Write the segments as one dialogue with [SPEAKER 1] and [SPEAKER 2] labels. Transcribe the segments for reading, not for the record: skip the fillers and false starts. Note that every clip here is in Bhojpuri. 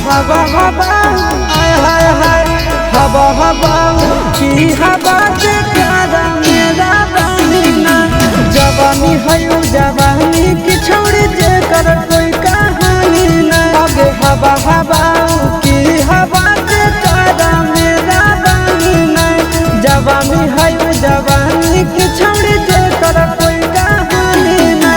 [SPEAKER 1] हवा हवा हाय हाय हाय हवा हवा की हवा से प्यारा मेरा बहिना जवानी है जवानी की छोड़ी जे कर कोई कहानी ना आगे हवा हवा की हवा से प्यारा मेरा बहिना जवानी है जवानी की छोड़ी जे कर कोई कहानी ना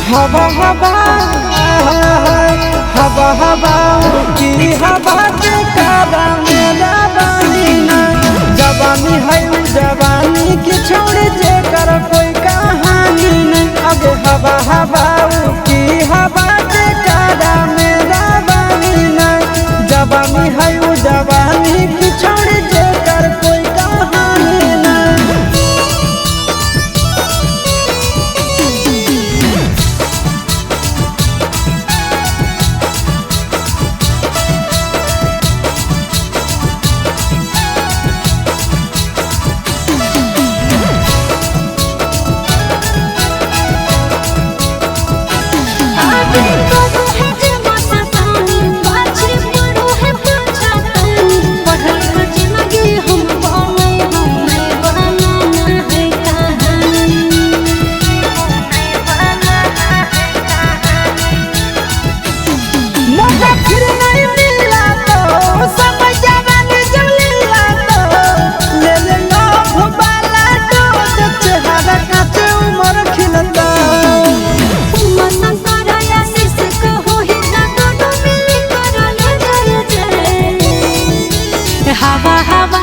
[SPEAKER 1] हवा हवा हवा हवा की हवा से काबा मेरा बहिना जवानी है जवानी की छोड़ जे कर कोई कहानी नहीं आगे हवा हवा की हवा से काबा मेरा बहिना जवानी है जवानी की छोड़ जे कर कोई कहानी नहीं हवा हवा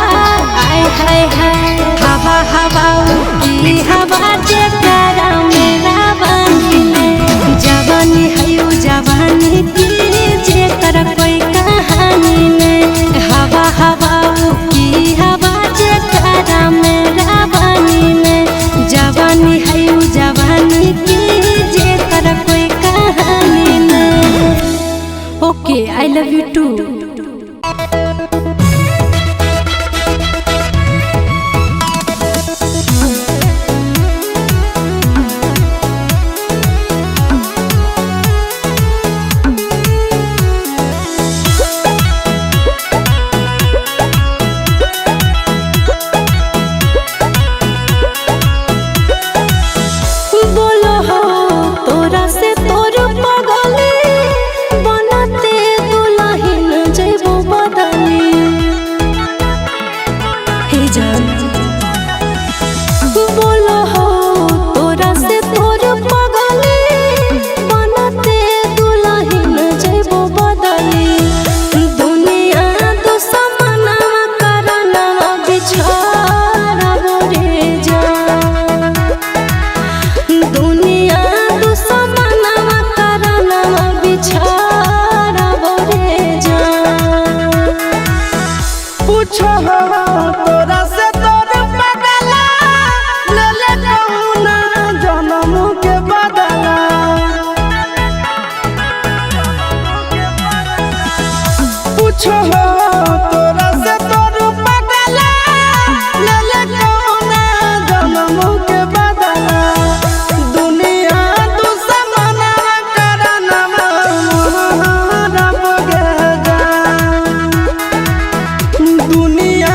[SPEAKER 1] आय हाय हाय हवा हवा की हवा जे प्यारा मेरा बहिना जवानी है जवानी की जे कर कोई कहानी नहीं हवा हवा की हवा जे प्यारा मेरा बहिना जवानी है जवानी की जे कर कोई कहानी नहीं okay I love you too दुनिया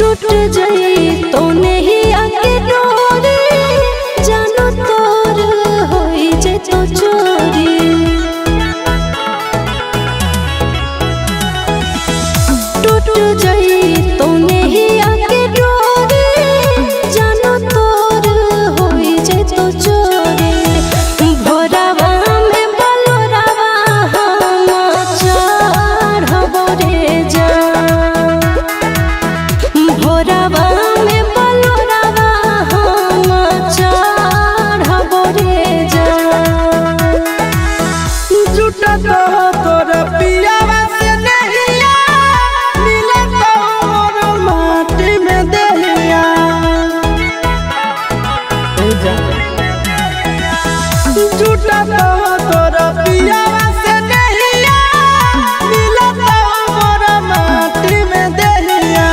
[SPEAKER 1] टूट जाई तो नहीं आके डोरी जानो तोर होई जे तो चोरी टूट जाई तो नहीं आके डोरी जानो तोर होई जे तो चोरी भोरावा में बलोरावा हम चढ़बो रे जा भोरावा में बलोरावा हम चढ़बो रे जा
[SPEAKER 2] झूठा तो तोर पियावा से नहिया मिले तो मोर माटी में दहिया झूठा तो तोर पियावा से नहिया मिले तो मोर माटी में दहिया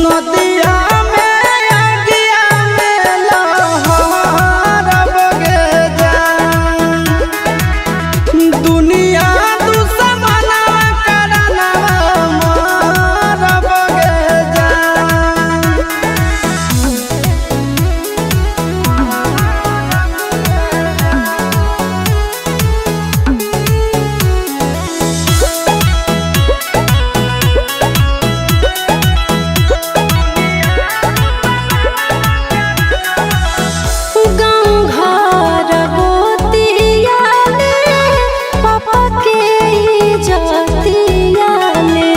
[SPEAKER 2] नदिया में अगिया में लहर बगे जा दुनिया दुश्मना करना मार बगे जा
[SPEAKER 1] गाँव घर गोतिया में पापा के इज्जतिया में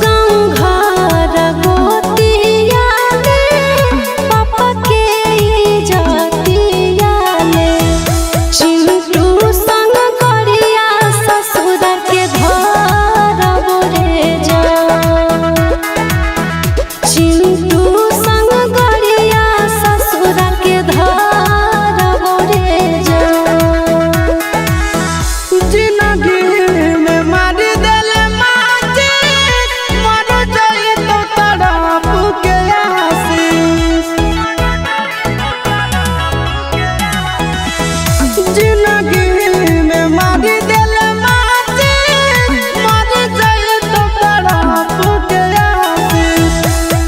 [SPEAKER 1] गाँव घर गोतिया में पापा के इज्जतिया में चिंटू संग करिया ससुर के धरबो रे जा चिंटू संग गरिया ससुर के धरबो रे जा
[SPEAKER 2] जिंदगी में मारी देले माची मर जाई तो तड़प के आशीष जिंदगी में मारी देले माची मर जाई तो तड़प के आशीष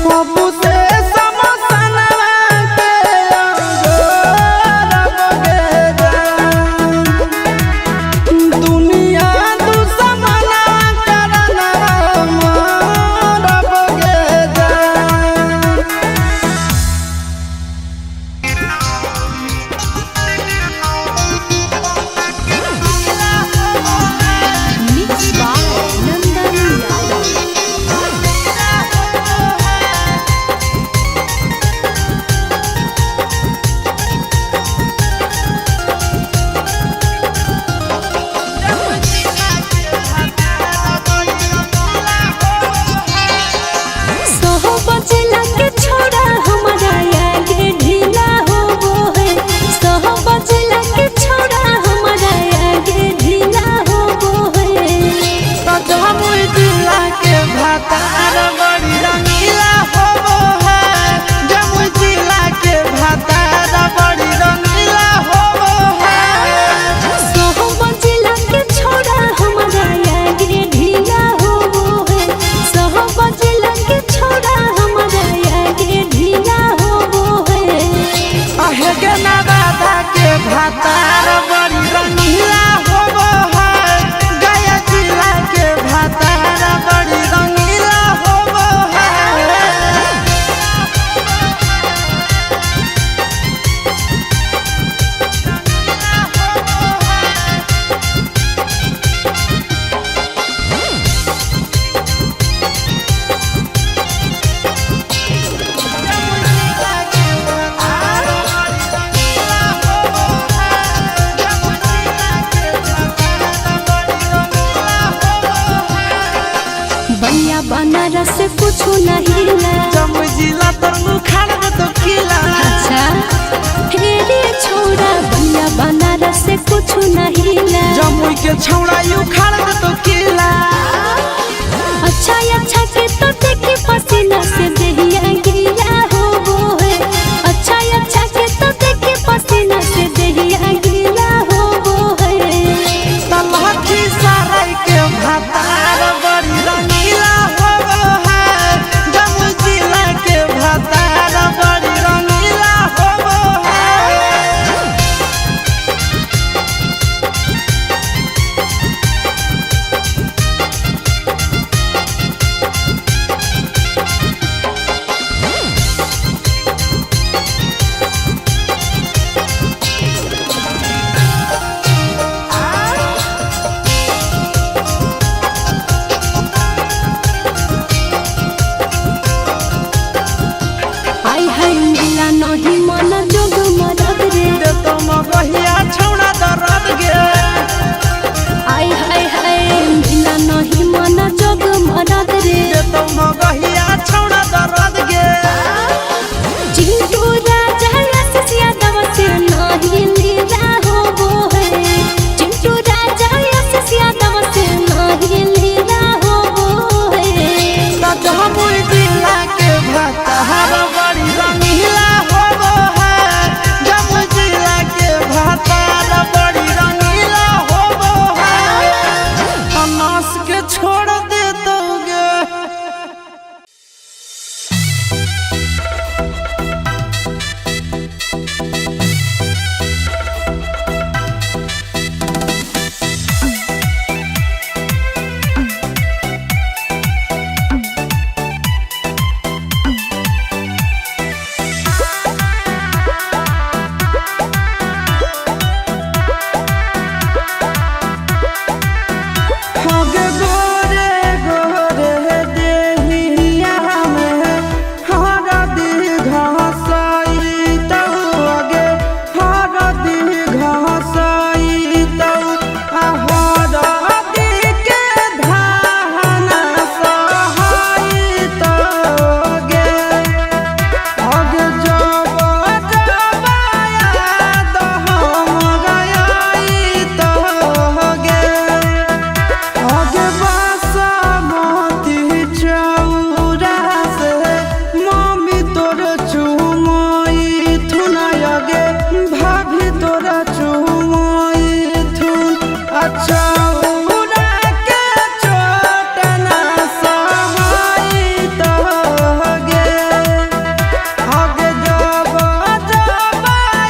[SPEAKER 2] बाबू से समसनवा के अंगोर बगे जा दुनिया दुश्मना करना मार बगे जा
[SPEAKER 1] सोहो बचला के छोड़ा हमारा आगे ढीला होबो है सोहो बचला के छोड़ा हमारा आगे ढीला होबो है
[SPEAKER 2] जमुई जिला के भातार बड़ी रंगीला होबो है जमुई जिला के भातार बड़ी रंगीला होबो है
[SPEAKER 1] सोहो बचला के छोड़ा हमारा आगे ढीला होबो है सोहो बचला के छोड़ा हमारा आगे ढीला होबो है
[SPEAKER 2] आहे के नवादा के भातार बड़ी रंगीला होबो है गया जिला के भातार बड़ी रंगीला होबो है
[SPEAKER 1] बलिया बनारस से कुछ नहीं ला
[SPEAKER 2] जमुई जिला तो मुखार में तो किला
[SPEAKER 1] अच्छा फेरे छोड़ा बलिया बनारस से कुछ नहीं ला
[SPEAKER 2] जमुई के छौड़ा यू खाड़ में तो किला
[SPEAKER 1] अच्छा के तो देखी पसीना से देहिया गिला हो नहीं मन जोग मरद रे
[SPEAKER 2] दे तो मगहिया छौड़ा दर्द गे
[SPEAKER 1] आय हाय हाय मिला नहीं मन जोग मरद रे
[SPEAKER 2] दे तो मगहिया छौड़ा दर्द गे
[SPEAKER 1] चिंटू राजा यस यादव से नहीं लीला हो वो है चिंटू राजा यस यादव से नहीं लीला हो वो है
[SPEAKER 2] जमुई जिला के भतार बड़ी रंगीला होबो है जमुई जिला के भतार बड़ी रंगीला होबो है अनास के छोड़ दे दोगे होगे गोरे गोरे देहिया में हरदी घासई तो आगे हरदी घासई तो हरदी के धान सहाई तो गे आगे जब याद हमरा आई तो गे आगे बासमती चौरा से मम्मी तोर चुमई थुन आगे भाभी तोर चुमई थुन अच्छा के चोट ना सहाई तो गे आगे जब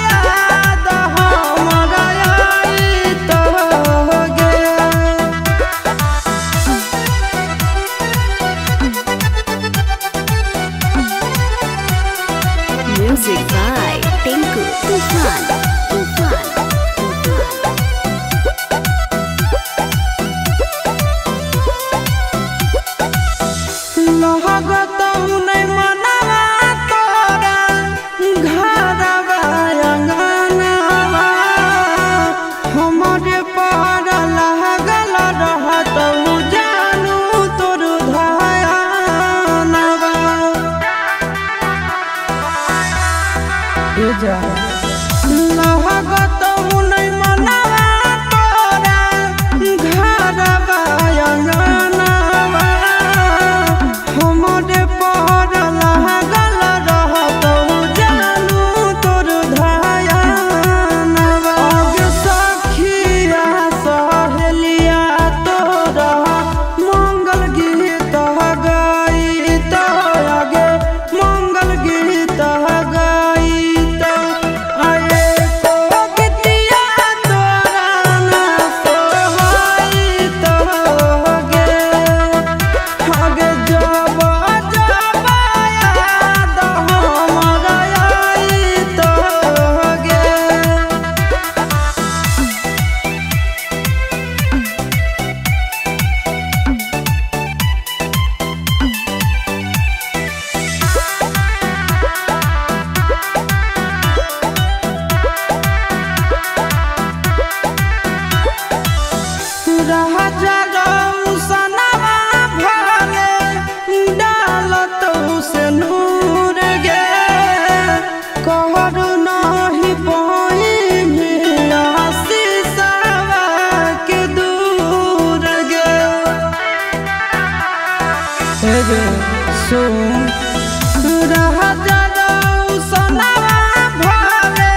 [SPEAKER 2] याद हमरा आई तो गे
[SPEAKER 1] Music by Tinku Tufan. Tufan.
[SPEAKER 2] लगत नहीं मनवा तोरा घरवा अंगनवा हमरे पर लागल रहत जानू तोर धयानवा लगत नहीं मनवा तोरा घरवा अंगनवा हमरे पर लागल रहत जानू तोर धयानवा आगे सखिया सहेलिया तोरा मंगल गीत गाई तो आगे मंगल गीत गाई तो आए तो गीतिया तोरा ना सोहाई तो गे आगे जब याद हमरा आई तो गे राजा रौसनवा भरे डालत से नूर गे कहर नाही पाई शीशवा के दूर गे सुन राजा रौसनवा भरे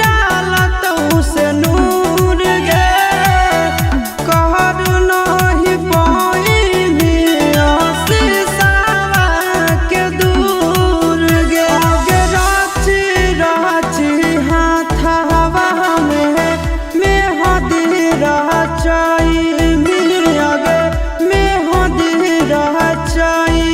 [SPEAKER 2] डालत से नूर गे कहर नाही पाई शीशवा के दूर गे आगे राची राची हाथवा में मेहदी रचाई आगे मेहदी रचाई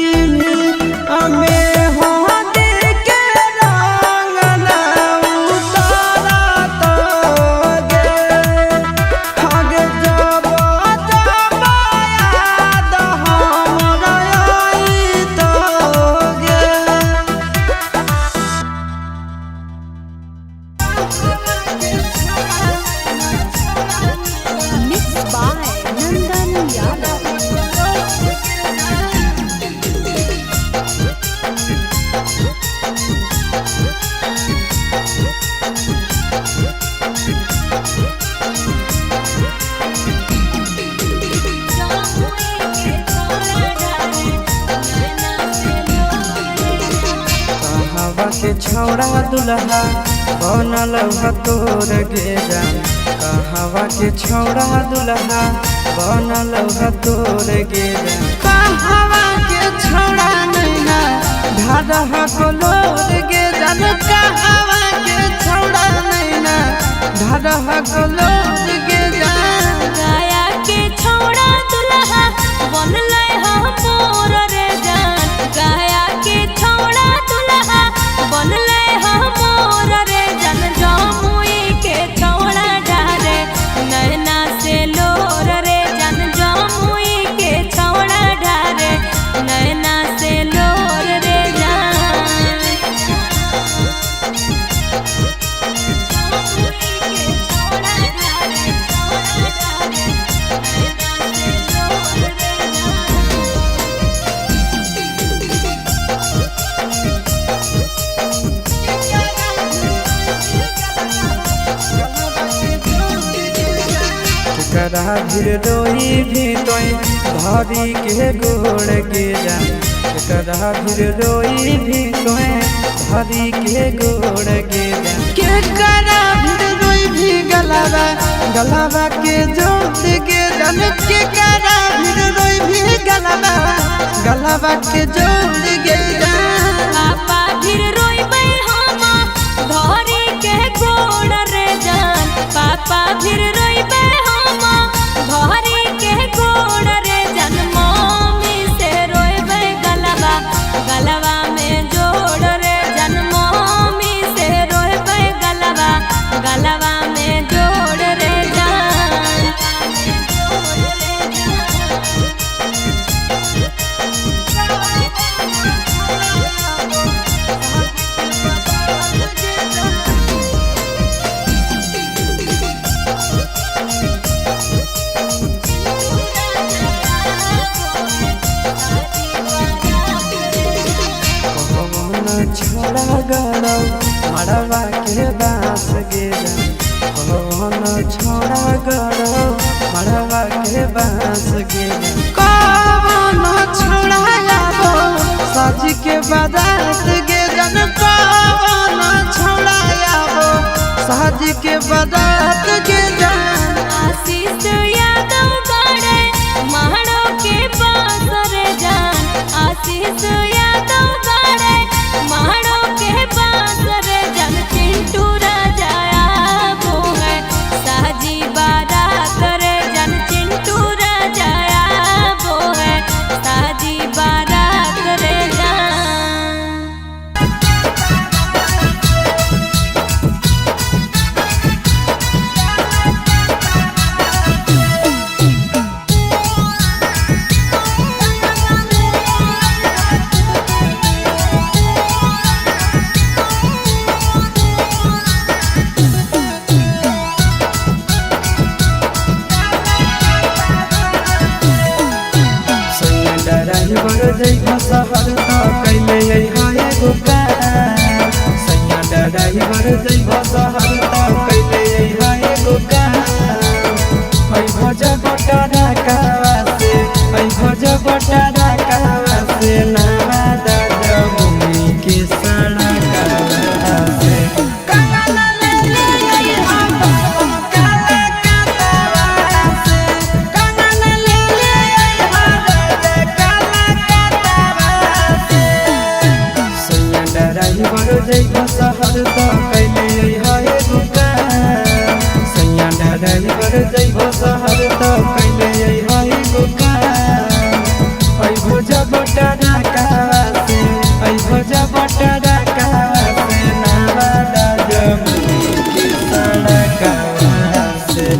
[SPEAKER 2] के छौड़ा दुल्हा बनल तोर गे जान कहवा के छौड़ा दुल्हा बनल तोर गे जान कहवा के छौड़ा नैना ढाढ़ा कलोर गे जान कहवा के छौड़ा नैना ढाढ़ा कलोर गे जान
[SPEAKER 1] गया के छौड़ा दुल्हा बनले मोर रे जान गया के छौड़ा दुल्हा बनले मोर रे जान जमुई के छौड़ा डारे नैना से लोर रे जान जमुई के छौड़ा डारे नैना से लोर रे जान
[SPEAKER 2] करा भीर रोई भी तोय भाभी के गोड़ गे जान करा भीर रोई भी तोय भाभी के गोड़ गे जान के करा भीर रोई भी गलावा के जोड़ गे जान के करा भीर रोई भी गलावा के जोड़ गे जान
[SPEAKER 1] पापा भीर रोइबै हम धरी के गोड़ रे जान पापा भीर रोइबै हम धरी के गोड़ रे जान मम्मी से रोइबै गलवा में जोड़ रे जान मम्मी से रोइबै गलवा में जोड़ रे जान
[SPEAKER 2] छोड़ा गड़ो मड़वा के बास गे जान छोड़ा गड़ो मड़वा के बास गे कौन छोड़ा आबो साज के बारात गे जान कौन छोड़ा आबो साज के बारात गे जान
[SPEAKER 1] आशीष यादव बड़े महड़ो के पास रे जान आशीष यादव बड़े महड़ो के पास रे जान चिंटू राजा आबो है साजी बारात रे जान चिंटू राजा आबो है साजी बारात रे जान
[SPEAKER 2] शहर कैले हाय गोपाल सैया ड्राइवर जैब शहर कैले हाय गोपाल भज बटारा कावा से भज बटारा कावा से नावा दादा भूमि के सड़क से जैब शहर कैले हाय गोपाल सैया ड्राइवर जैब शहर कैले हाय गोपाल भोज बटारा कावा से भोज बटारा कावा से नावा दादा भूमि के सड़क से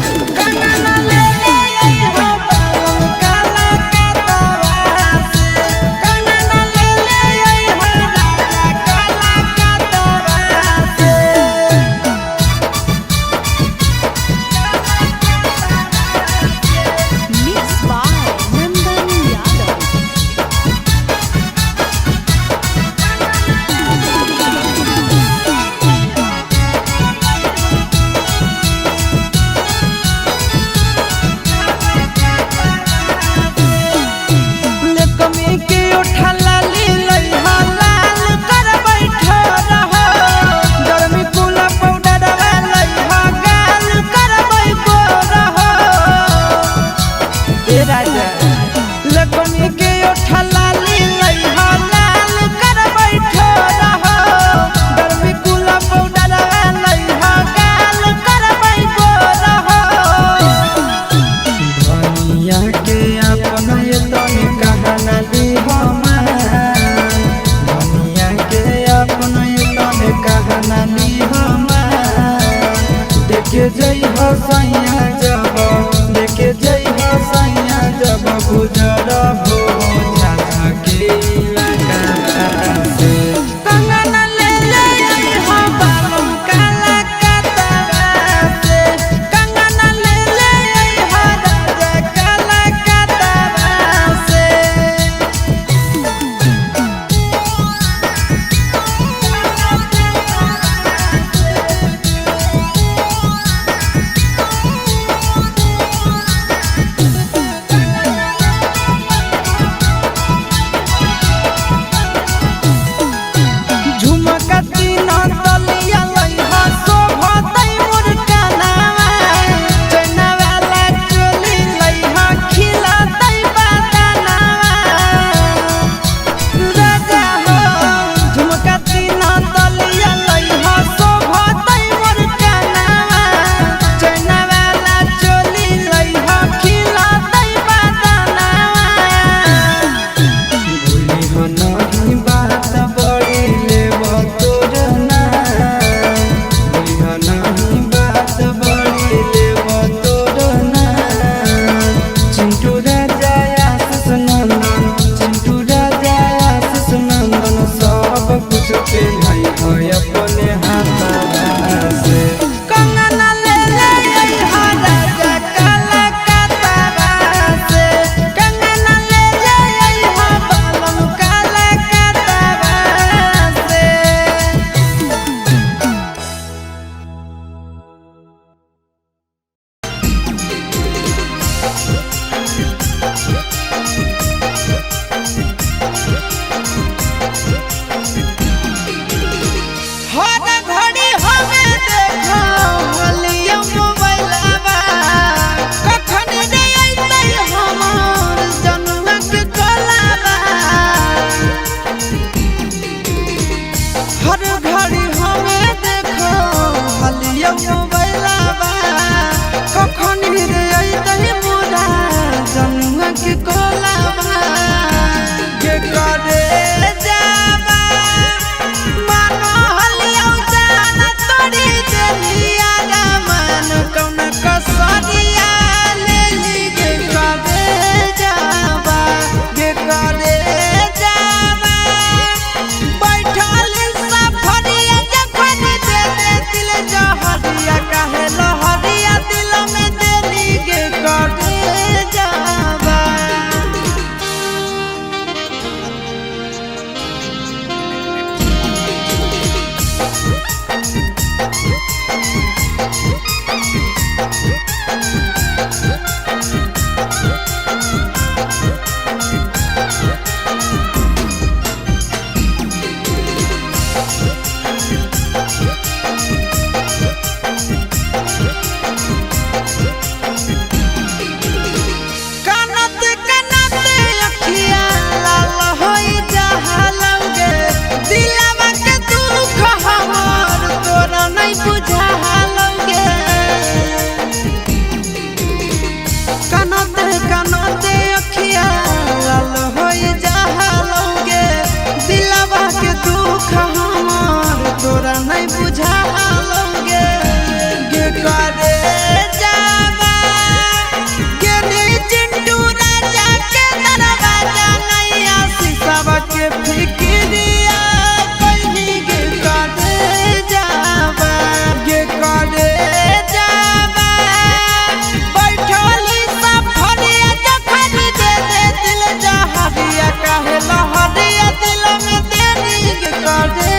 [SPEAKER 2] करे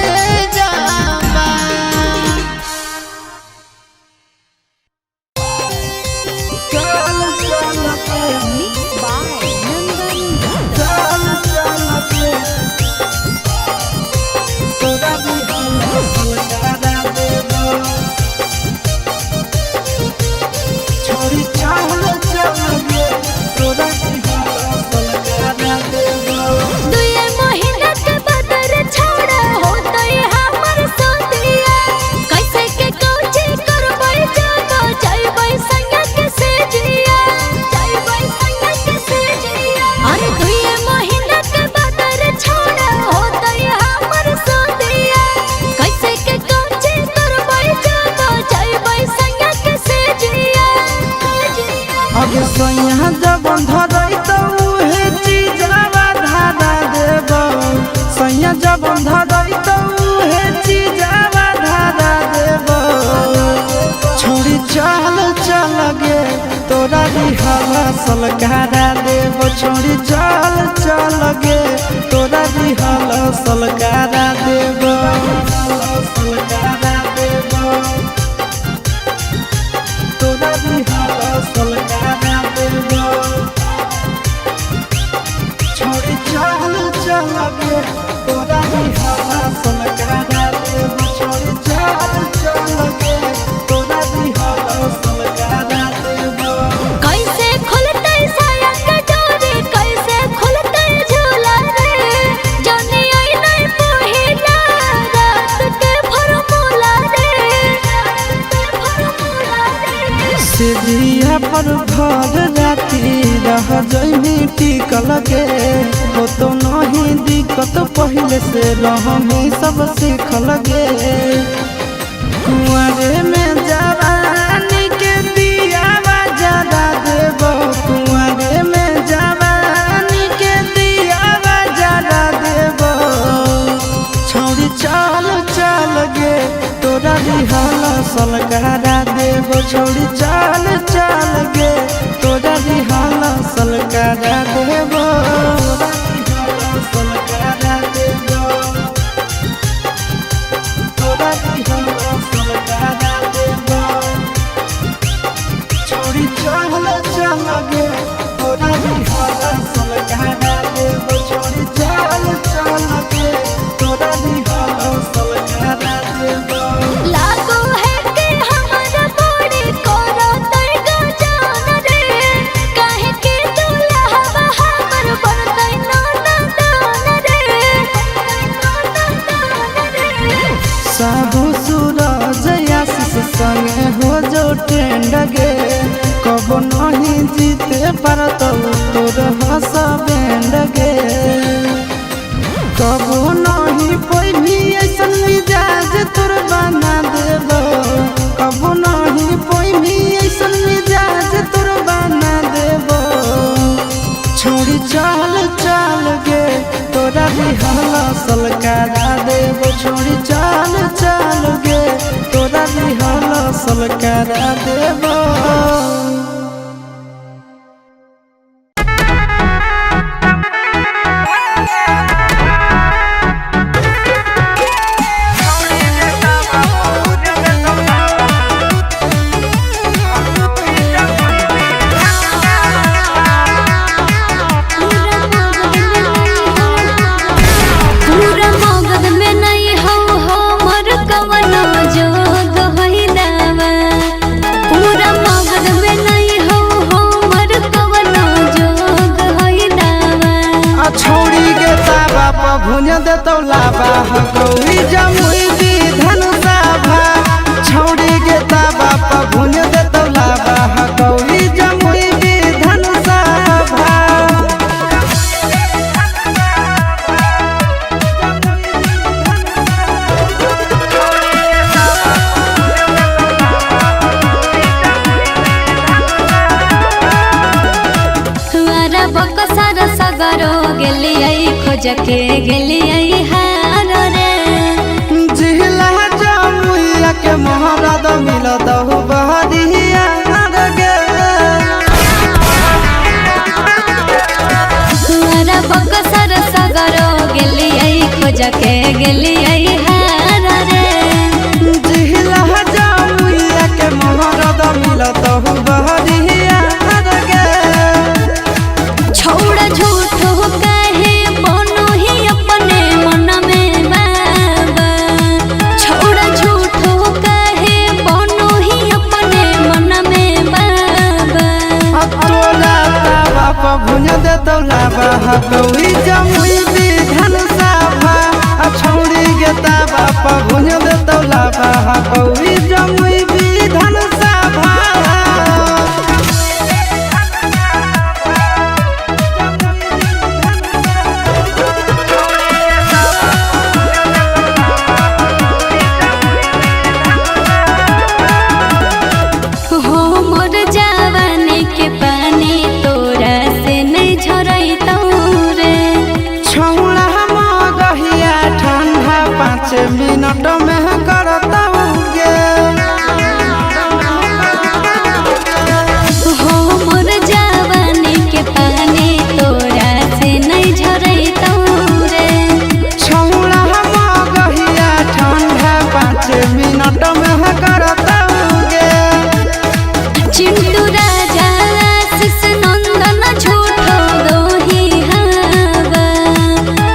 [SPEAKER 2] जामा चल चल के
[SPEAKER 1] Mixed by Nanda
[SPEAKER 2] चल चल के तोरा भी सुधारा देबो छोड़ी चल चल के तोरा भी सुधारा देबो
[SPEAKER 1] दुए महीना के बदर छोड़ा होतै हमर सोतिया कैसे के कोची करबै जाबो जइबै संग के सेजिया जइबै संग के सेजिया अरे दुए महीना के बदर छोड़ा होतै हमर सोतिया कैसे के कोची करबै जाबो जइबै संग के सेजिया
[SPEAKER 2] अब सोया जब धरई तो उहे चीजवा धारा देबो सोया जब धरई तो उहे चीजवा धारा देबो छोड़ी चल चल गे तोरा भी हवा सलकारा देबो छोड़ी चल चल गे तोरा भी हवा सलकारा देबो सलकारा देबो तोरा भी हवा सलकारा देबो छोड़ी चल चल गे तोरा भी हवा सलकारा देबो छोड़ी चल चल गे तोरा भी हवा सलकारा देबो
[SPEAKER 1] कैसे खुलतै साया के डोरी कैसे खुलतै झूला रे जनी आई नहीं पहिला रात के फॉर्मूला रे
[SPEAKER 2] सिधिया पर भर राती रह जइनी टिकल गे हो तो नहीं दिक्कत पहले से रहमी सब सीखल गे कुंवरे में जवानी के दियावा जला देबो कुंवरे में जवानी के दियावा जला देबो छोड़ी चल चल गे तोरा भी हला सलकारा देबो छोड़ी चल चल गे तोरा भी हला सलकारा देबो सलकारा देबो तोरा भी हला सलकारा देबो छोड़ी चल चल गे तोरा भी हला सलकारा देबो छोड़ी चल चल गे तोरा भी हला सलकारा देबो
[SPEAKER 1] लागो है के हमरा बड़ी कोरा तै गजान रे काहे के दुल्हा हमर बनतै नाना दान रे
[SPEAKER 2] साबु सूरज आशीष संगे हो जो ट्रेंड गे कबो नहीं जीते पारत तोर हंस बैंड गे कबो नहीं पैभी ऐसन मिजाज तोर बना देबो कबो नहीं पैभी ऐसन मिजाज तोर बना देबो छोड़ी चल चल गे तोरा भी हला सलकारा देबो छोड़ी चल चल गे तोरा भी हला सलकारा देबो
[SPEAKER 1] पूरा मगध में नहीं हो हमर कवनो जोग होई दावा पूरा मगध में नहीं हो हमर कवनो जोग होई दावा
[SPEAKER 2] छोड़ी गे ताबा प भुज देतौ लाबा गौरी जमुई दी धनुषा भा छोड़ी गे ताबा प भुज देतौ लाबा गौरी जमुई दी धनुषा भा
[SPEAKER 1] हमारा बकसर सगरो गेलियै खोज के गेलियै हार रे
[SPEAKER 2] जिला जमुइया के महाराज मिलत हो बहरिया गे
[SPEAKER 1] हमारा बकसर सगरो गेलियै खोज राजा के गेलिए हार रे
[SPEAKER 2] जिहिला जामुइया के मोहरद मिलत हु बहरिया गे
[SPEAKER 1] छौड़ा झूठो कहे बनो ही अपने मन में बाबा छौड़ा झूठो कहे बनो ही अपने मन में बाबा
[SPEAKER 2] तोला बाप भुज दे तोला बहकौई जमुई विधान सभा छौड़ी गे बाप भुज दे तोला बहकौई जमुई विधान सभा
[SPEAKER 1] मोर जवानी के पानी तोरा से नहीं झरैतौ रे
[SPEAKER 2] छौड़ा मगहिया ठंडा 5 मिनट में करतौ गे
[SPEAKER 1] मोर जवानी के पानी तोरा से नहीं झरैतौ रे
[SPEAKER 2] छौड़ा मगहिया ठंडा 5 मिनट में करतौ गे
[SPEAKER 1] चिंटू राजा आशीष नंदन झूठो दोही हवा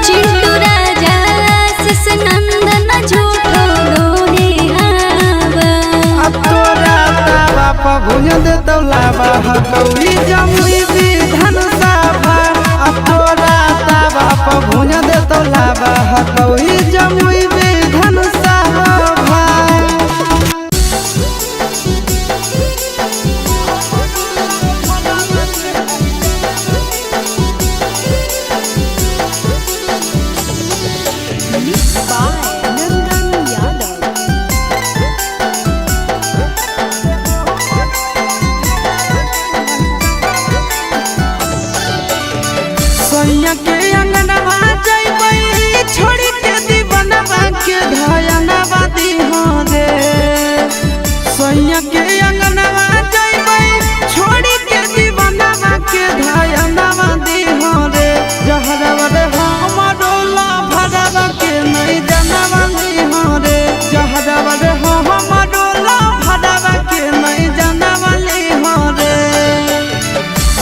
[SPEAKER 1] चिंटू राजा आशीष नंदन झूठो दोही हवा
[SPEAKER 2] तोरा बाप भुज दे तोला बहकौई जमुई विधान सभा तोरा बाप भुज दे तोला बहकौई जमुई विधान सभा सैया के अंगनवा जइबै छोड़ी के दीवानवा के धयनवा दिहो रे सैया के अंगनवा जइबै छोड़ी के दीवानवा के धयनवा दिहो रे जहरवा रे हमरो ला भरवा के नहीं जानवा दिहो रे जहरवा रे हमरो ला भरवा के नहीं जानवा दिहो रे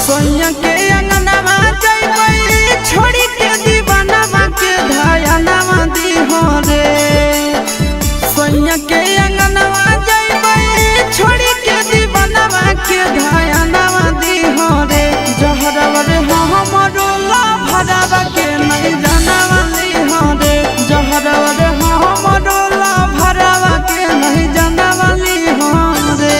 [SPEAKER 2] सैया के अंगनवा जइबै छोड़ी के दीवानवा के धयनवा दिहो रे सैया के अंगनवा जइबै छोड़ी के दीवानवा के धयनवा दिहो रे जहरवा रे हमरो ला भरवा के नहीं जानवा दिहो रे जहरवा रे हमरो ला भरवा के नहीं जानवा दिहो रे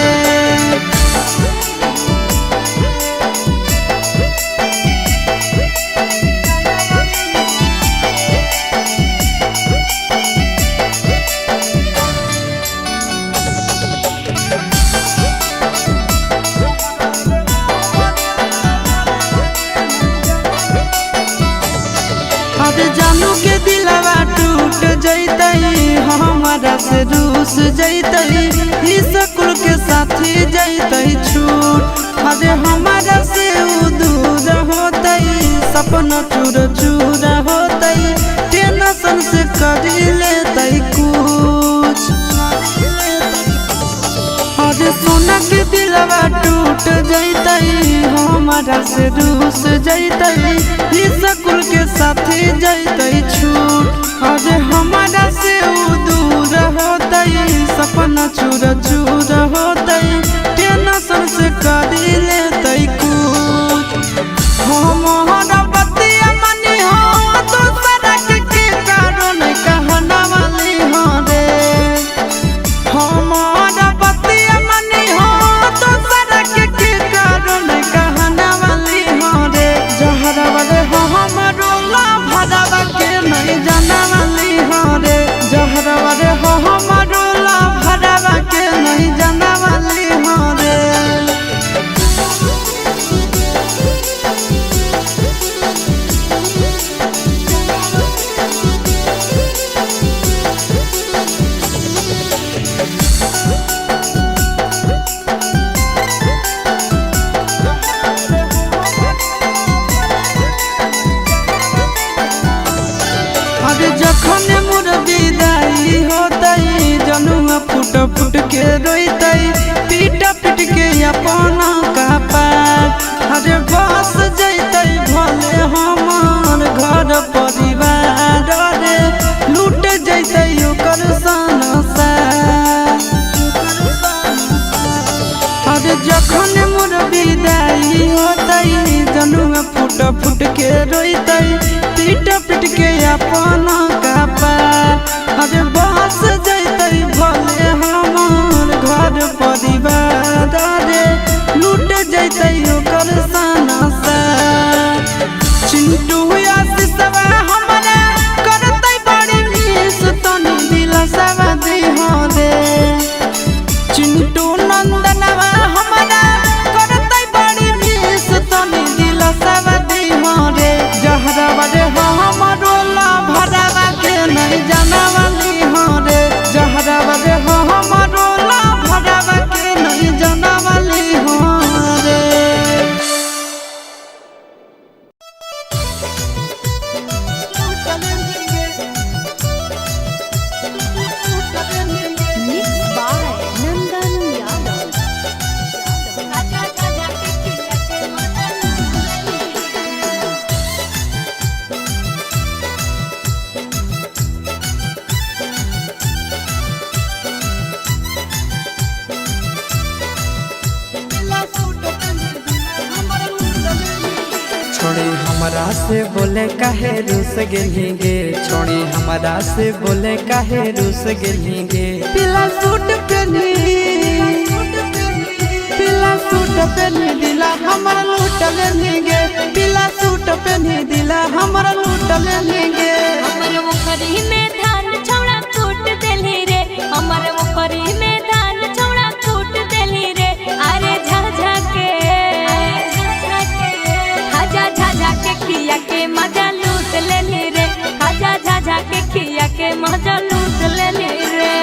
[SPEAKER 2] अरे जानू के दिलवा टूट जैतई हमारा से रूस जैतई ई स्कूल के साथी जैतई छूट अरे हमारा से उ दूर होतई सपना चूर चूर होतई टेंशन से कर लेतई कुछ अरे सोना के दिलवा टूट जैतई हमारा से रूस जैतई ई स्कूल के साथी जैतई छूट अरे हमारा से उ दूर होतई सपना चूर चूर होतई टेंशन से कर लेतई कुछ हमारा बतिया मनी हो दूसरा के कारण कहना वाली हो रे हमारा बतिया मनी हो दूसरा के कारण कहना वाली हो रे जहरवा रे हमरो ला भरवा के नहीं जाना वाली हो रे जहरवा रे हमरो ला भरवा के रोते पीटा पीट के अपना कपार अरे बस जैते भले हमार घर परिवार रे लूट जैते ओकर संसार अरे जखन मोर विदाई होते जनुआ फुट फुट के रोते पीट पीट के अपना कपार अरे बस जैते भले हमार घर परिवार रे लूट जैते ओकर संसार चिंटू आशीषवा हमरा करते बड़ी मिस तनी दिल सब दिहो दे चिंटू नंदनवा हमरा करते बड़ी मिस तनी दिल सब दिहो रे जहरवा रे हमरो ला भरवा के नहीं जानवाली हो रे जहरवा रे हमरो ला भरवा के नहीं जानवाली हो रे
[SPEAKER 1] Mixed by Nandan Yadav.
[SPEAKER 2] छोड़ी हमरा से बोले काहे रूस गेली गे छोड़ी हमरा से बोले काहे रूस गेली गे पीला सूट पहनी दिला हमरा लूट लेनी गे पीला सूट पहनी दिला हमरा लूट लेनी गे
[SPEAKER 1] हमर मुखरी में धान छौड़ा कूट देली रे हमर मुखरी में धान छौड़ा कूट देली रे अरे झाझा के झाझा के खिया के मजा लूट लेली रे झाझा के खिया के मजा लूट लेली रे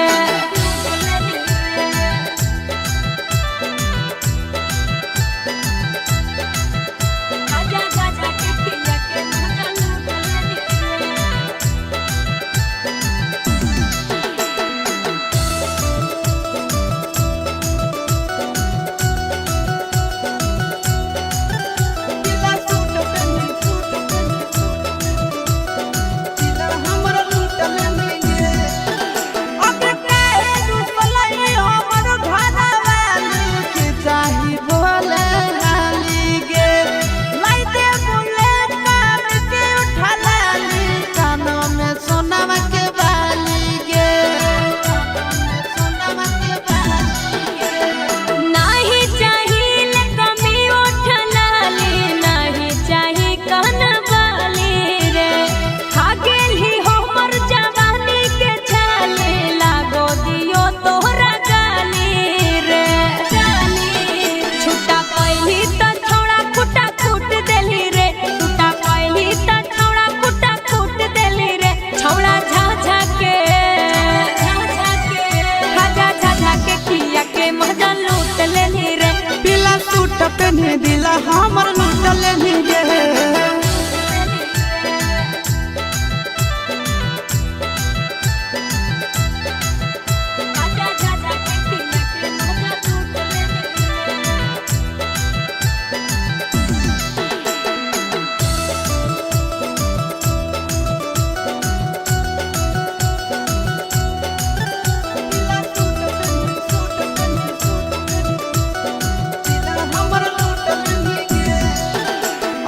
[SPEAKER 2] पहने दिला हमर लूट लेनी गे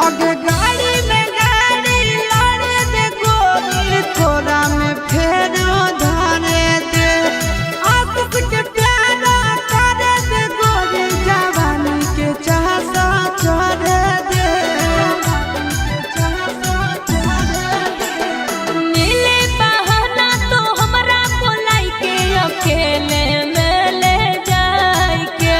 [SPEAKER 2] आगे गाड़ी में गाड़ी लड़े दे गोली थोड़ा में फेर धारे दे आशिक के प्यारा करे दे गोली जवानी के चाहसा छोड़े दे
[SPEAKER 1] नीले बहाना तो हमरा बोलाई के अकेले में ले जाए के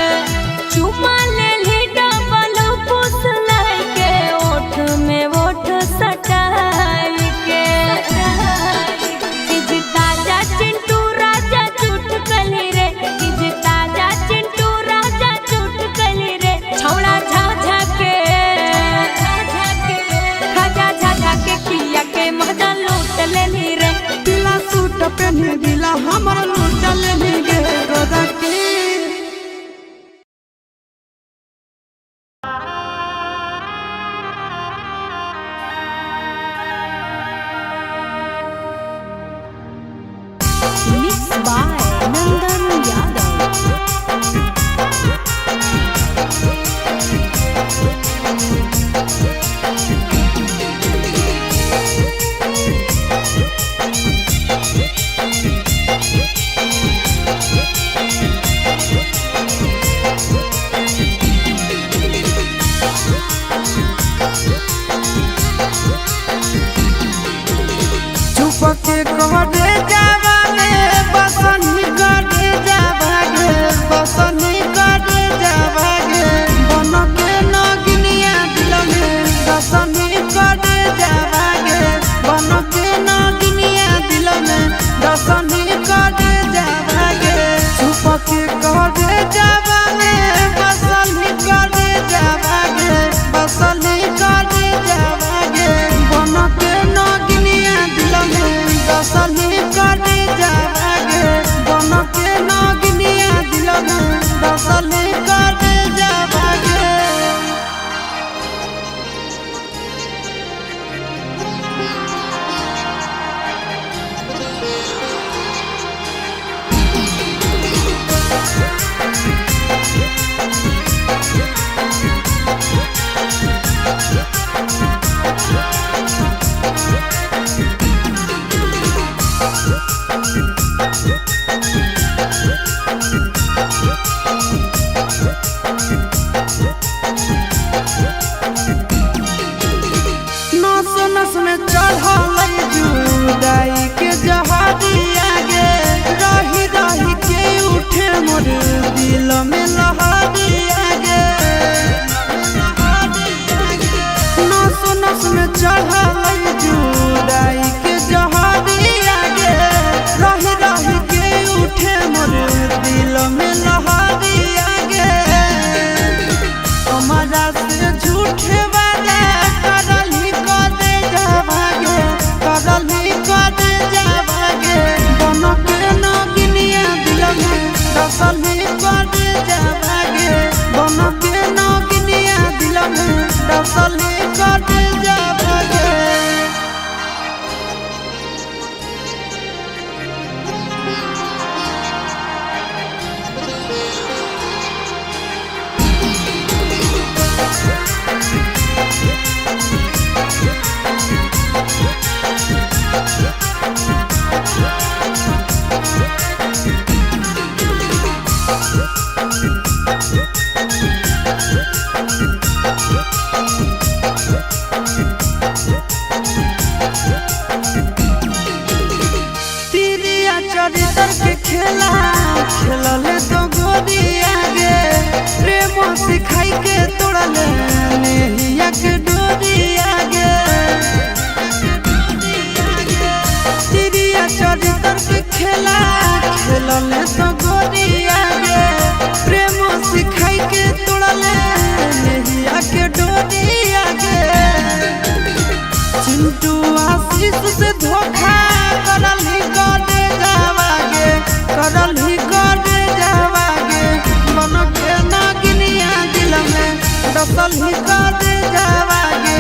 [SPEAKER 1] चुमा ले ली डबल फुसलाई के ओठ में ओठ सटाई के चीज ताजा चिंटू राजा चुट कली रे चीज ताजा चिंटू राजा चुट कली रे छौड़ा झाझा के खाजा झाझा के किया के मजा लूट लेनी रे
[SPEAKER 2] पीला सूट पहने दिला हमर लूट लेनी गे गोदा के
[SPEAKER 1] by Nandan Yadav.
[SPEAKER 2] चुपके कहरे जावागे बसनी करे जावागे बसनी करे जावागे बन के नगनिया दिल में दसनी करे जावागे बन के नगनिया दिल में दसनी करे जावागे चुपके कहरे जावागे बसनी करे जावागे बसनी करे जावागे बन के नगनिया दिल में दसनी करे जावागे बन के नगनिया दिल में दसनी करे जावागे नस नस में चढ़ल जुदाई के जहादिया गे रही रही के उठे मोर दिल में लहरिया गे नस नस में चढ़ल जुदाई के जहादिया गे रही रही के उठे मोर दिल में लहरिया गे हमारा से झूठे वाला करली करे जावागे करली करे जावागे बन के नगनिया दिल में दसली करे जावागे बन के नगनिया दिल में दसली करे जावागे तिरिया चरित्र के खेला खेलले तो गोदिया गे प्रेम सिखाई के तोड़ले नेहिया के डोरिया गे तिरिया चरित्र के खेला खेलले तो गोदिया गे प्रेम सिखाई के तोड़ले नेहिया के डोरिया गे चिंटू आशीष से धोखा करली करे जावागे करली करे जावागे बन के नगनिया दिल में दसली करे जावागे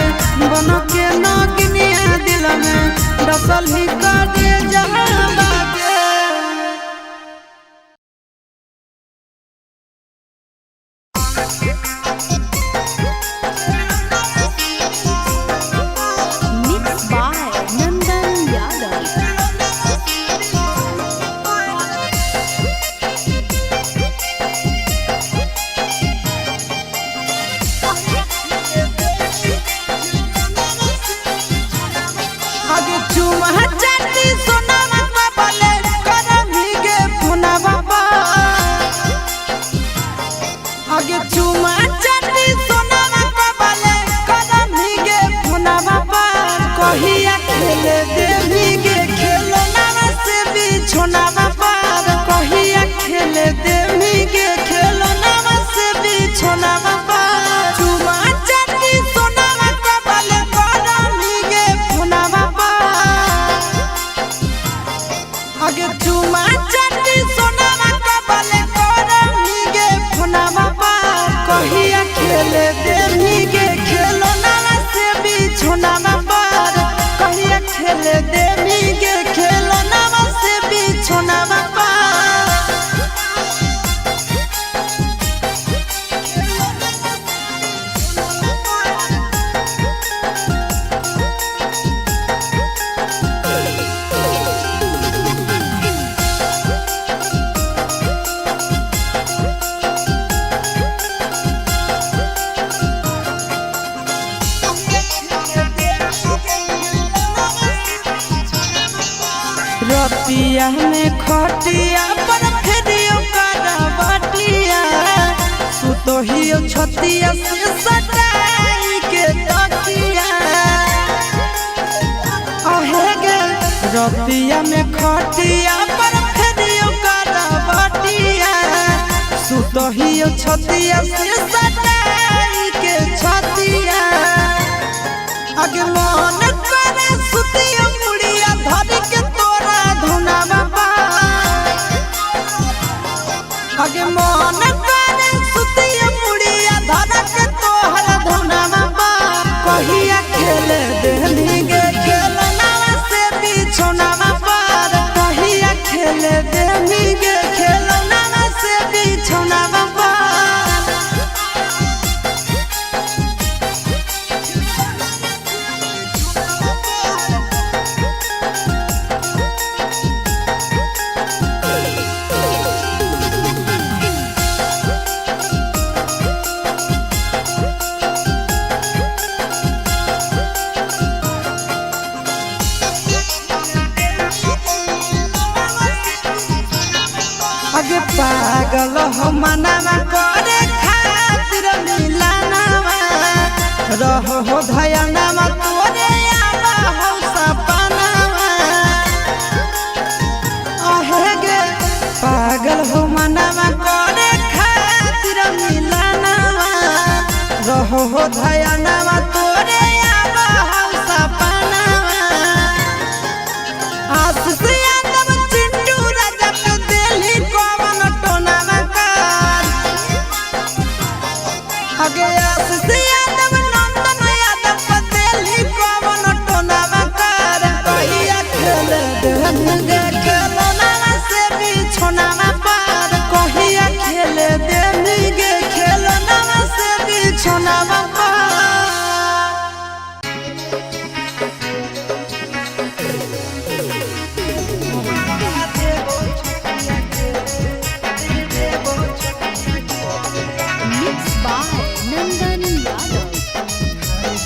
[SPEAKER 2] बन के नगनिया दिल में दसली करे जावागे
[SPEAKER 1] Mixed by Nandan Yadav.
[SPEAKER 2] आगे चुमा चाटी सोनावा बाबले करमी गे पुना बाबा आगे चुमा चाटी सोनावा बाबले करमी गे पुना बाबा कहिया खेले देवी गे खेलो नावा से बिछोना बाबा कहिया खेले देवी गे खेलो नावा से बिछोना बाबा चुमा चाटी सोनावा बाबले करमी गे पुना बाबा आगे चुमा चाटी सोनावा बाबले करमी गे पुना बाबा कहिया खेले देवी गे खेलो नावा से बिछोना बाबा कहिया खेले देवी गे खेलो नावा से बिछोना बाबा रतिया में खटिया पर फेरियो करवटिया सुतोहियो छतिया से सटाई के तकिया आहे गे रतिया में खटिया पर फेरियो करवटिया सुतोहियो छतिया से सटाई के छतिया आगे मन करे सुतिया मुड़िया धरी के तोरा धुना बाबा आगे मन करे सुतिया मुड़िया धरी के तोहरा धुना बाबा कहिया खेले देनी गे खेलना से बिछोना बाबा कहिया खेले देनी गे खेलना से बिछोना बाबा आगे पागल हो मनावा करे खातिर मिलानावा रहो हो धयानावा तोरे आवा हो सपनावा आहे गे पागल हो मनावा करे खातिर मिलानावा रहो हो धयानावा तोरे आवा हो सपनावा आशीष यादव चिंटू राजा के दिल्ली आगे आशीष यादव नंदन यादव पतेली पवन टोनावा कर कहिया खेले देनी गे खेलना से बिछोनावा पार कहिया खेले देनी गे खेलना से बिछोनावा पार
[SPEAKER 1] Mixed by Nandan Yadav.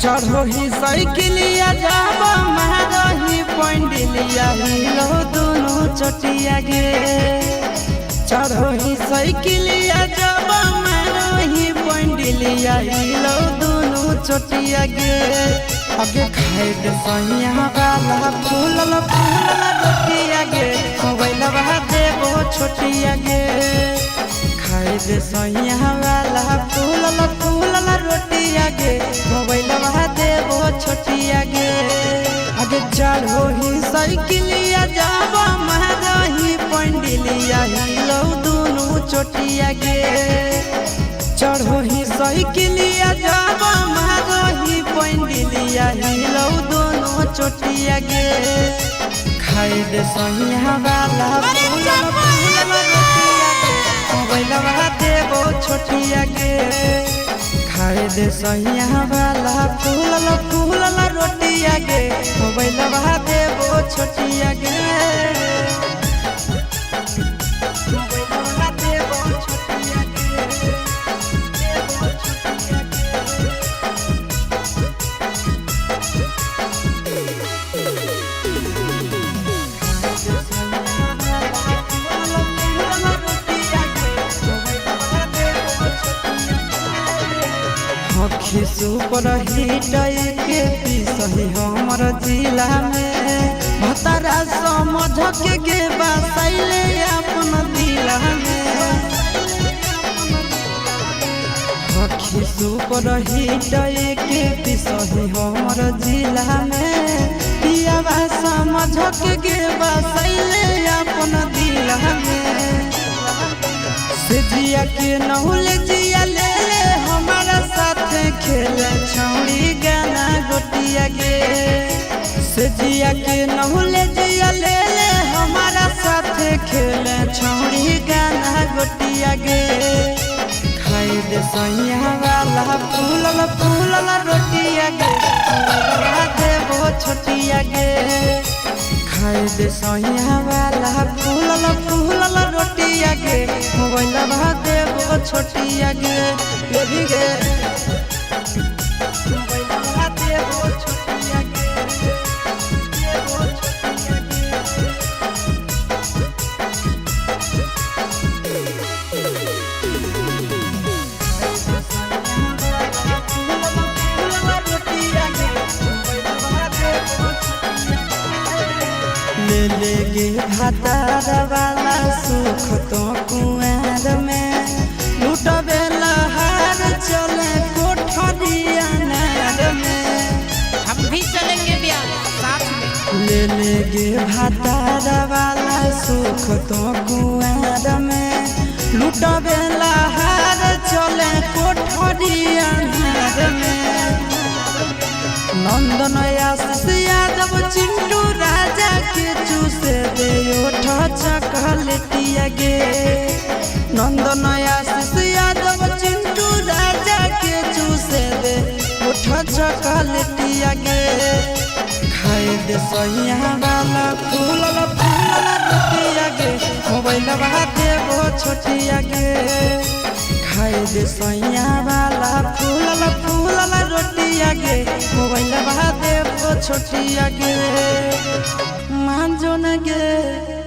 [SPEAKER 2] चढ़ो ही साइकिलिया जाब मारही पंडिलिया हिलो दोनों चटिया गे चढ़ो ही साइकिलिया जाब मारही पंडिलिया हिलो दोनों चटिया गे आगे खाए दे सैया वाला फूलल फूलल रोटिया गे मोबाइल देबो छोटिया गे खाए दे सैया वाला फूलल फूलल रोटिया गे मोबाइल देबो छोटिया गे आगे चढ़ो ही साइकिलिया जाब मारही पंडिलिया हिलो दोनों चोटिया गे चढ़ो ही साइकिलिया जाब मारही पंडिलिया हिलो दोनों चोटिया गे खाए दे सैया वाला फूलल फूलल रोटिया गे मोबाइल देबो छोटिया गे खाए दे सैया वाला फूलल फूलल रोटिया गे मोबाइल देबो छोटिया गे मोबाइल देबो छोटिया गे सुपर हिट के पीसही हमर जिला में भतरा समझ के बसैले अपन दिला में हखी सुपर हिट के पीसही हमर जिला में पियावा समझ के बसैले अपन दिला में से जिया के नहुल जिया ले हमारा साथ खेले छौड़ी गाना गोटिया गे से जिया के नहुल जिया ले हमारा साथ खेले छौड़ी गाना गोटिया गे खाए दे सैया वाला फूलल फूलल रोटिया गे देबो छोटिया गे खाए दे सैया वाला फूलल फूलल रोटिया गे मोबाइल भाते वो छोटिया गे ले भी गे मोबाइल भाते वो छोटिया गे वो छोटिया गे ले ले गे भातार वाला सुख तो कुआर में लुटबे लहार चले कोठरिया नार में
[SPEAKER 3] हम भी चलेंगे ब्याह साथ में।
[SPEAKER 2] ले ले गे भातार वाला सुख तो कुआर में लुटबे लहार चले कोठरिया नार में नंदन आशीष यादव चिंटू राजा के चूसे दे ओठ चकलेटिया गे नंदन आशीष यादव चिंटू राजा के चूसे दे ओठ चकलेटिया गे खाए दे सैया वाला फूलल फूलल रोटिया गे मोबाइल भाते वो छोटिया गे खाए दे सैया वाला फूलल फूलल रोटिया गे मोबाइल भाते वो छोटिया गे मान जो न गे।